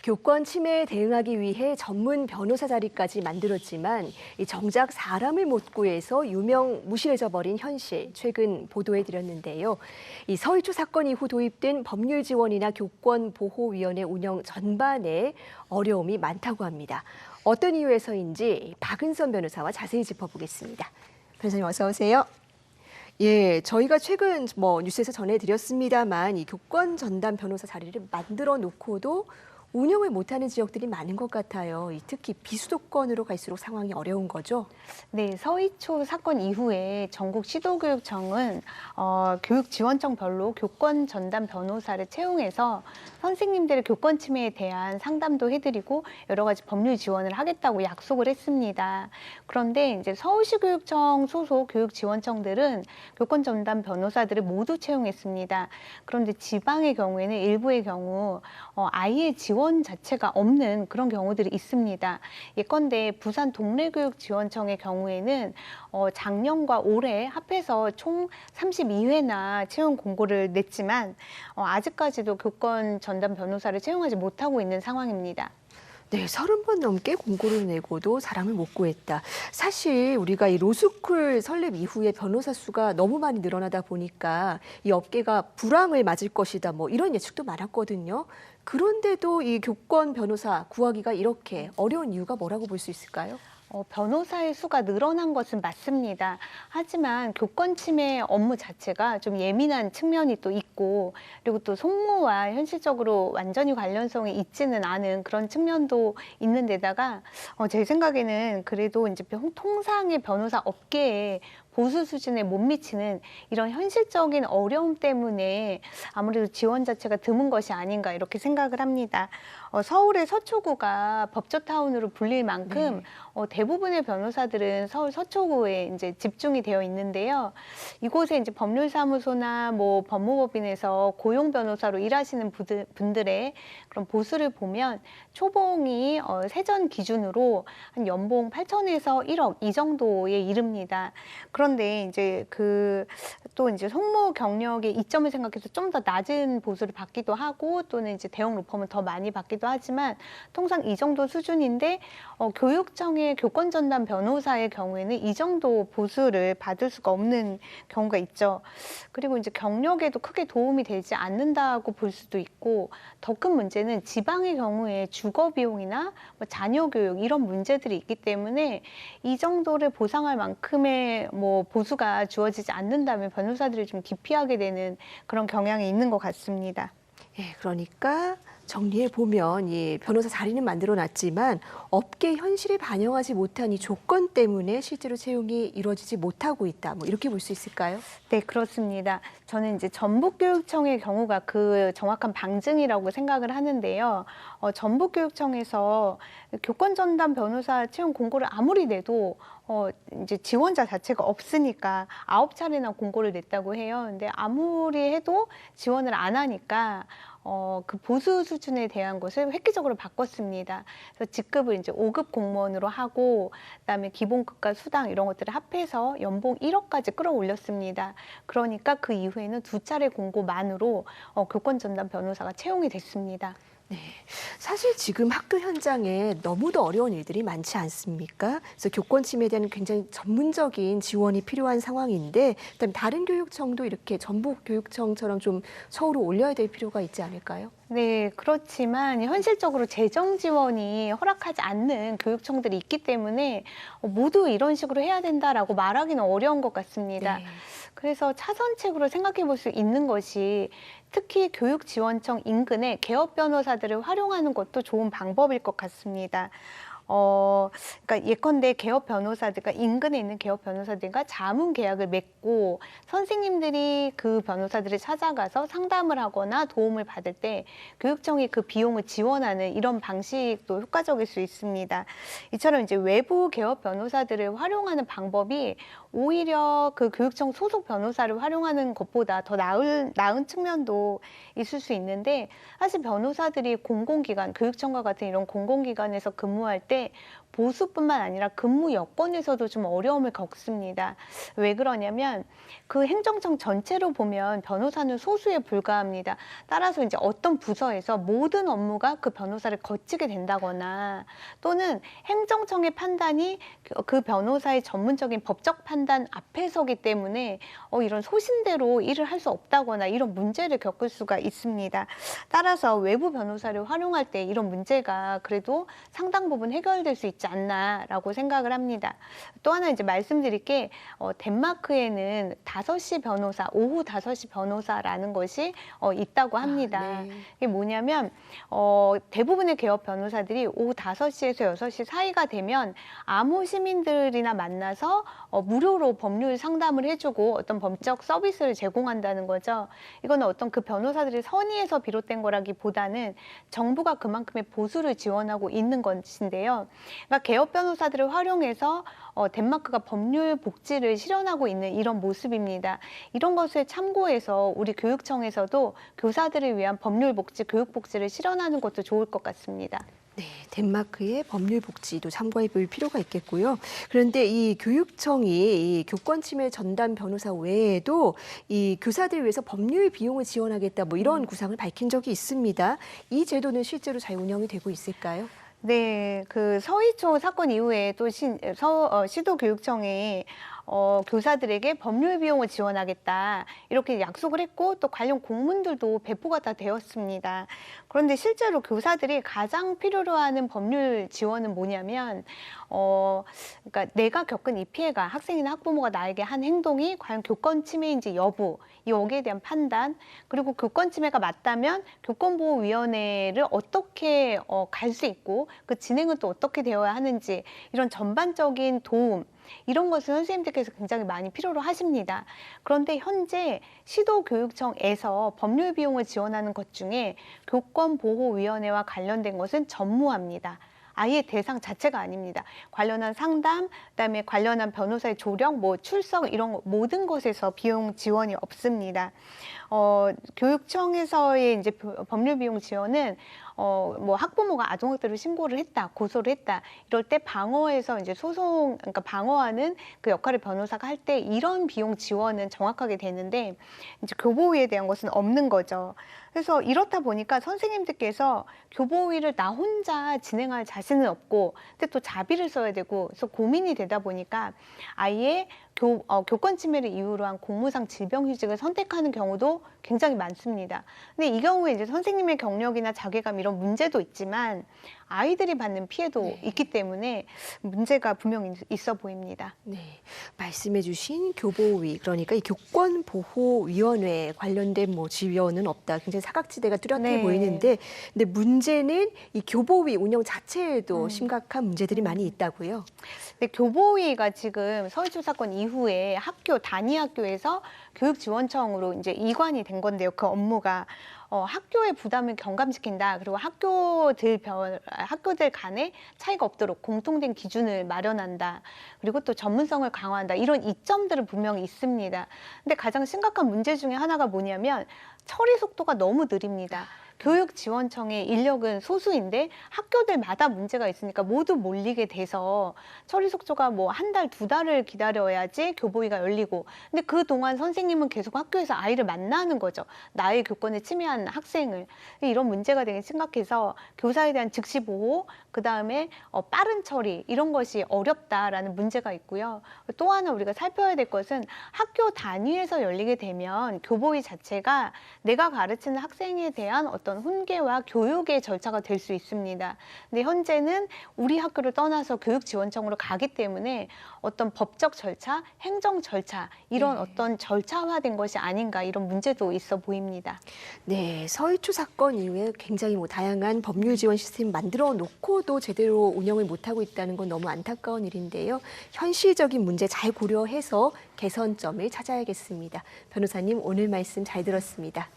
교권 침해에 대응하기 위해 전문 변호사 자리까지 만들었지만 정작 사람을 못 구해서 유명 무실해져 버린 현실 최근 보도해 드렸는데요. 이 서희초 사건 이후 도입된 법률 지원이나 교권 보호위원회 운영 전반에 어려움이 많다고 합니다. 어떤 이유에서인지 박은선 변호사와 자세히 짚어보겠습니다. 변호사님 어서 오세요. 예, 저희가 최근 뉴스에서 전해드렸습니다만 이 교권 전담 변호사 자리를 만들어 놓고도 운영을 못하는 지역들이 많은 것 같아요. 특히 비수도권으로 갈수록 상황이 어려운 거죠? 네, 서희초 사건 이후에 전국 시도교육청은 교육지원청별로 교권 전담 변호사를 채용해서 선생님들의 교권 침해에 대한 상담도 해드리고 여러 가지 법률 지원을 하겠다고 약속을 했습니다. 그런데 이제 서울시교육청 소속 교육지원청들은 교권 전담 변호사들을 모두 채용했습니다. 그런데 지방의 경우에는 일부의 경우 아예 지원 자체가 없는 그런 경우들이 있습니다. 예컨대 부산 동래교육지원청의 경우에는 작년과 올해 합해서 총 32회나 채용 공고를 냈지만 아직까지도 교권 전담 변호사를 채용하지 못하고 있는 상황입니다. 네, 30번 넘게 공고를 내고도 사람을 못 구했다. 사실 우리가 이 로스쿨 설립 이후에 변호사 수가 너무 많이 늘어나다 보니까 이 업계가 불황을 맞을 것이다. 이런 예측도 많았거든요. 그런데도 이 교권 변호사 구하기가 이렇게 어려운 이유가 뭐라고 볼 수 있을까요? 변호사의 수가 늘어난 것은 맞습니다. 하지만 교권 침해 업무 자체가 좀 예민한 측면이 또 있고, 그리고 또 속무와 현실적으로 완전히 관련성이 있지는 않은 그런 측면도 있는 데다가 제 생각에는 그래도 이제 통상의 변호사 업계에 보수 수준에 못 미치는 이런 현실적인 어려움 때문에 아무래도 지원 자체가 드문 것이 아닌가 이렇게 생각을 합니다. 서울의 서초구가 법조타운으로 불릴 만큼 대부분의 변호사들은 서울 서초구에 이제 집중이 되어 있는데요. 이곳에 이제 법률사무소나 법무법인에서 고용 변호사로 일하시는 분들의 그런 보수를 보면 초봉이 세전 기준으로 한 연봉 8천에서 1억 이 정도에 이릅니다. 그런데 이제 또 이제 속무 경력의 이점을 생각해서 좀 더 낮은 보수를 받기도 하고 또는 이제 대형 로펌은 더 많이 받기도 하지만 통상 이 정도 수준인데 교육청의 교권 전담 변호사의 경우에는 이 정도 보수를 받을 수가 없는 경우가 있죠. 그리고 이제 경력에도 크게 도움이 되지 않는다고 볼 수도 있고 더 큰 문제는 지방의 경우에 주거 비용이나 자녀 교육 이런 문제들이 있기 때문에 이 정도를 보상할 만큼의 보수가 주어지지 않는다면 변호사들이 좀 기피하게 되는 그런 경향이 있는 것 같습니다. 예, 그러니까 정리해 보면 변호사 자리는 만들어 놨지만 업계 현실에 반영하지 못한 이 조건 때문에 실제로 채용이 이루어지지 못하고 있다. 이렇게 볼 수 있을까요? 네, 그렇습니다. 저는 이제 전북교육청의 경우가 그 정확한 방증이라고 생각을 하는데요. 전북교육청에서 교권 전담 변호사 채용 공고를 아무리 내도 이제 지원자 자체가 없으니까 9차례나 공고를 냈다고 해요. 근데 아무리 해도 지원을 안 하니까 그 보수 수준에 대한 것을 획기적으로 바꿨습니다. 그래서 직급을 이제 5급 공무원으로 하고 그다음에 기본급과 수당 이런 것들을 합해서 연봉 1억까지 끌어올렸습니다. 그러니까 그 이후에는 2차례 공고만으로 교권 전담 변호사가 채용이 됐습니다. 네, 사실 지금 학교 현장에 너무도 어려운 일들이 많지 않습니까? 그래서 교권 침해에 대한 굉장히 전문적인 지원이 필요한 상황인데, 그다음에 다른 교육청도 이렇게 전북 교육청처럼 좀 서울로 올려야 될 필요가 있지 않을까요? 네, 그렇지만 현실적으로 재정 지원이 허락하지 않는 교육청들이 있기 때문에 모두 이런 식으로 해야 된다라고 말하기는 어려운 것 같습니다. 네. 그래서 차선책으로 생각해 볼 수 있는 것이 특히 교육지원청 인근에 개업 변호사들을 활용하는 것도 좋은 방법일 것 같습니다. 그러니까 예컨대 개업 변호사들과 인근에 있는 개업 변호사들과 자문 계약을 맺고 선생님들이 그 변호사들을 찾아가서 상담을 하거나 도움을 받을 때 교육청이 그 비용을 지원하는 이런 방식도 효과적일 수 있습니다. 이처럼 이제 외부 개업 변호사들을 활용하는 방법이 오히려 그 교육청 소속 변호사를 활용하는 것보다 더 나은 측면도 있을 수 있는데 사실 변호사들이 공공기관, 교육청과 같은 이런 공공기관에서 근무할 때 있는데 보수뿐만 아니라 근무 여건에서도 좀 어려움을 겪습니다. 왜 그러냐면 그 행정청 전체로 보면 변호사는 소수에 불과합니다. 따라서 이제 어떤 부서에서 모든 업무가 그 변호사를 거치게 된다거나 또는 행정청의 판단이 그 변호사의 전문적인 법적 판단 앞에 서기 때문에 이런 소신대로 일을 할 수 없다거나 이런 문제를 겪을 수가 있습니다. 따라서 외부 변호사를 활용할 때 이런 문제가 그래도 상당 부분 해결될 수 있지 않나라고 생각을 합니다. 또 하나 이제 말씀드릴 게 덴마크에는 5시 변호사, 오후 5시 변호사라는 것이 있다고 합니다. 네. 이게 뭐냐면 대부분의 개업 변호사들이 오후 5시에서 6시 사이가 되면 아무 시민들이나 만나서 무료로 법률 상담을 해주고 어떤 법적 서비스를 제공한다는 거죠. 이거는 어떤 그 변호사들의 선의에서 비롯된 거라기보다는 정부가 그만큼의 보수를 지원하고 있는 것인데요. 그러니까 개업 변호사들을 활용해서 덴마크가 법률 복지를 실현하고 있는 이런 모습입니다. 이런 것을 참고해서 우리 교육청에서도 교사들을 위한 법률 복지, 교육 복지를 실현하는 것도 좋을 것 같습니다. 네, 덴마크의 법률 복지도 참고해 볼 필요가 있겠고요. 그런데 이 교육청이 이 교권 침해 전담 변호사 외에도 이 교사들 위해서 법률 비용을 지원하겠다 뭐 이런 구상을 밝힌 적이 있습니다. 이 제도는 실제로 잘 운영이 되고 있을까요? 네, 그 서희초 사건 이후에 또 시도교육청이 교사들에게 법률 비용을 지원하겠다 이렇게 약속을 했고 또 관련 공문들도 배포가 다 되었습니다. 그런데 실제로 교사들이 가장 필요로 하는 법률 지원은 뭐냐면 그러니까 내가 겪은 이 피해가 학생이나 학부모가 나에게 한 행동이 과연 교권 침해인지 여부 여기에 대한 판단 그리고 교권 침해가 맞다면 교권보호위원회를 어떻게 갈 수 있고 그 진행은 또 어떻게 되어야 하는지 이런 전반적인 도움 이런 것을 선생님들께서 굉장히 많이 필요로 하십니다. 그런데 현재 시도교육청에서 법률 비용을 지원하는 것 중에 교권보호위원회와 관련된 것은 전무합니다. 아예 대상 자체가 아닙니다. 관련한 상담, 그다음에 관련한 변호사의 조력, 뭐 출석 이런 모든 것에서 비용 지원이 없습니다. 교육청에서의 이제 법률 비용 지원은 뭐 학부모가 아동학대를 신고를 했다, 고소를 했다 이럴 때 방어해서 이제 그러니까 방어하는 그 역할을 변호사가 할 때 이런 비용 지원은 정확하게 되는데 이제 교보위에 대한 것은 없는 거죠. 그래서 이렇다 보니까 선생님들께서 교보위를 나 혼자 진행할 자신은 없고, 근데 또 자비를 써야 되고, 그래서 고민이 되다 보니까 아예 교권 침해를 이유로 한 공무상 질병휴직을 선택하는 경우도 굉장히 많습니다. 근데 이 경우에 이제 선생님의 경력이나 자괴감 이런 문제도 있지만 아이들이 받는 피해도 네. 있기 때문에 문제가 분명히 있어 보입니다. 네, 말씀해주신 교보위 그러니까 이 교권보호위원회 관련된 뭐 지원은 없다. 굉장히 사각지대가 뚜렷해 네. 보이는데, 근데 문제는 이 교보위 운영 자체에도 심각한 문제들이 많이 있다고요. 근데 교보위가 지금 서희초 사건 이후에 학교 단위 학교에서 교육지원청으로 이제 이관이 된 건데요. 그 업무가 학교의 부담을 경감시킨다. 그리고 학교들 간에 차이가 없도록 공통된 기준을 마련한다. 그리고 또 전문성을 강화한다. 이런 이점들은 분명히 있습니다. 근데 가장 심각한 문제 중에 하나가 뭐냐면 처리 속도가 너무 느립니다. 교육지원청의 인력은 소수인데 학교들마다 문제가 있으니까 모두 몰리게 돼서 처리 속도가 뭐 한 달, 2달을 기다려야지 교보위가 열리고, 근데 그동안 선생님은 계속 학교에서 아이를 만나는 거죠. 나의 교권을 침해한 학생을. 이런 문제가 되게 심각해서 교사에 대한 즉시 보호, 그다음에 빠른 처리 이런 것이 어렵다라는 문제가 있고요. 또 하나 우리가 살펴야 될 것은 학교 단위에서 열리게 되면 교보위 자체가 내가 가르치는 학생에 대한 어떤 훈계와 교육의 절차가 될 수 있습니다. 근데 현재는 우리 학교를 떠나서 교육지원청으로 가기 때문에 어떤 법적 절차, 행정 절차 이런 어떤 절차화된 것이 아닌가 이런 문제도 있어 보입니다. 네, 서희초 사건 이후에 굉장히 뭐 다양한 법률 지원 시스템 만들어 놓고도 제대로 운영을 못하고 있다는 건 너무 안타까운 일인데요. 현실적인 문제 잘 고려해서 개선점을 찾아야겠습니다. 변호사님, 오늘 말씀 잘 들었습니다.